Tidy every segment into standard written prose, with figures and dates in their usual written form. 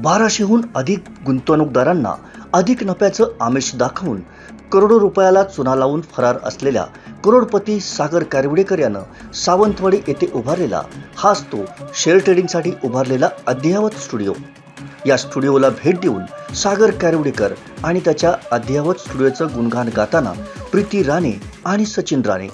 1200हून अधिक गुंतवणूकदारांना अधिक नफ्याचं आमिष दाखवून करोडो रुपयाला चुना लावून फरार असलेल्या करोडपती सागर कारविडेकर यानं सावंतवाडी येथे उभारलेला हाच तो शेअर ट्रेडिंगसाठी उभारलेला अद्ययावत स्टुडिओ। या स्टुडिओला भेट देऊन सागर कारविडेकर आणि त्याच्या अद्ययावत स्टुडिओचं गुणगान गाताना प्रीती राणे आणि सचिन राणे।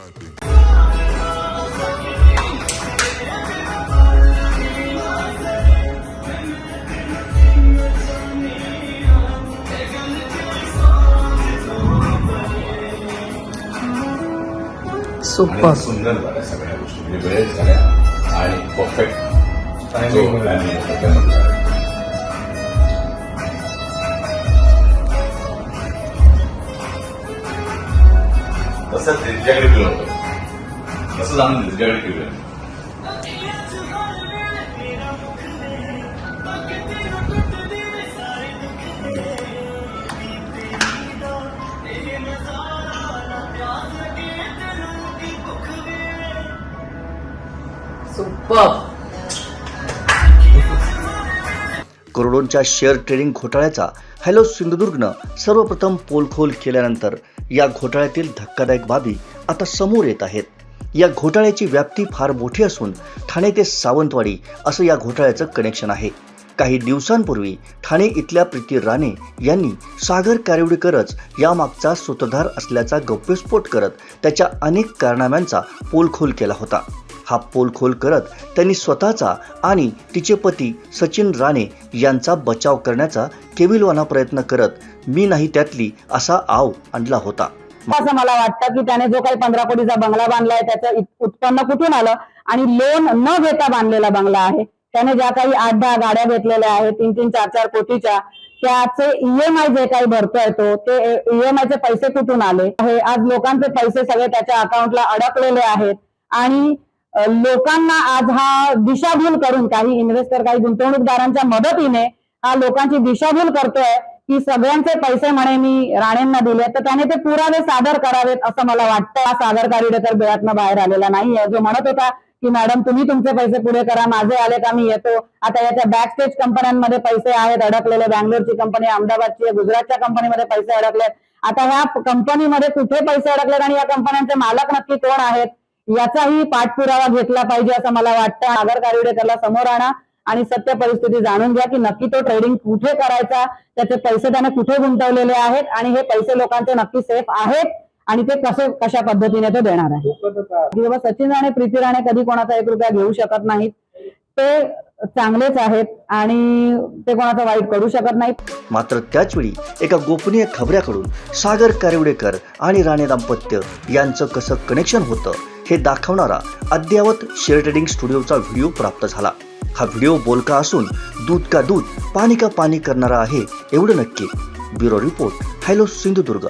सुपर सुंदर झाल्या सगळ्या गोष्टी, म्हणजे वेळेत झाल्या आणि परफेक्ट टायमिंग तसं त्यांच्याकडे केलं होतं, तसं जाणून त्यांच्याकडे केलं। करोडोंच्या शेअर ट्रेडिंग घोटाळ्याचा हॅलो सिंधुदुर्गनं सर्वप्रथम पोलखोल केल्यानंतर या घोटाळ्यातील धक्कादायक बाबी आता समोर येत आहेत। या घोटाळ्याची व्याप्ती फार मोठी असून ठाणे ते सावंतवाडी असं या घोटाळ्याचं कनेक्शन आहे। काही दिवसांपूर्वी ठाणे इथल्या प्रीती राणे यांनी सागर कारविडेकरच यामागचा सूत्रधार असल्याचा गौप्यस्फोट करत त्याच्या अनेक कारनाम्यांचा पोलखोल केला होता। हा पोलखोल करत त्यांनी स्वतःचा आणि तिचे पती सचिन राणे यांचा बचाव करण्याचा केविलवाना प्रयत्न करत मी नाही त्यातली असा आव आणला होता। असं मला वाटतं की त्याने जो काही 15 कोटीचा बंगला बांधलाय त्याचं उत्पन्न कुठून आलं आणि लोन न घेता बांधलेला बंगला आहे। त्याने ज्या काही 8-10 गाड्या घेतलेल्या आहेत 3-3, 4-4 कोटीच्या, त्याचे EMI जे काही भरतोय तो ते EMI चे पैसे कुठून आले आहे। आज लोकांचे पैसे सगळे त्याच्या अकाउंटला अडकलेले आहेत आणि लोकांना आज हा दिशाभूल करून काही इन्व्हेस्टर काही गुंतवणूकदारांच्या मदतीने हा लोकांची दिशाभूल करतोय की सगळ्यांचे पैसे म्हणे मी राणेंना दिले, तर त्याने ते पुरावे सादर करावेत असं मला वाटतं। हा सागर कारविडेकर बिळातनं बाहेर आलेला नाहीये, जो म्हणत होता की मॅडम तुम्ही तुमचे पैसे पुढे करा, माझे आले का मी येतो। आता याच्या बॅकस्टेज कंपन्यांमध्ये पैसे आहेत अडकलेले, बँगलोरची कंपनी, अहमदाबादची आहे, गुजरातच्या कंपनीमध्ये पैसे अडकलेत। आता ह्या कंपनीमध्ये कुठे पैसे अडकलेत आणि या कंपन्यांचे मालक नक्की कोण आहेत याचाही पाठपुरावा घेतला पाहिजे असं मला वाटतं। सागर कारविडेकरला समोर आणा आणि सत्य परिस्थिती जाणून घ्या की नक्की तो ट्रेडिंग कुठे करायचा, त्याचे पैसे त्याने कुठे गुंतवलेले आहेत आणि हे पैसे लोकांचे नक्की सेफ आहेत आणि ते कशा पद्धतीने तो देणार आहे। किंवा सचिन राणे प्रीती राणे कधी कोणाचा 1 रुपया घेऊ शकत नाहीत, ते चांगलेच आहेत आणि ते कोणाचा वाईट करू शकत नाहीत। मात्र त्याचवेळी एका गोपनीय खबऱ्याकडून सागर कारविडेकर आणि राणे दाम्पत्य यांचं कसं कनेक्शन होतं हे दाखवणारा अद्ययावत शेअर ट्रेडिंग स्टुडिओचा व्हिडिओ प्राप्त झाला। हा व्हिडिओ बोलका असून दूध का दूध पाणी का पाणी करणारा आहे एवढं नक्की। Bureau report, hello Sindhudurg.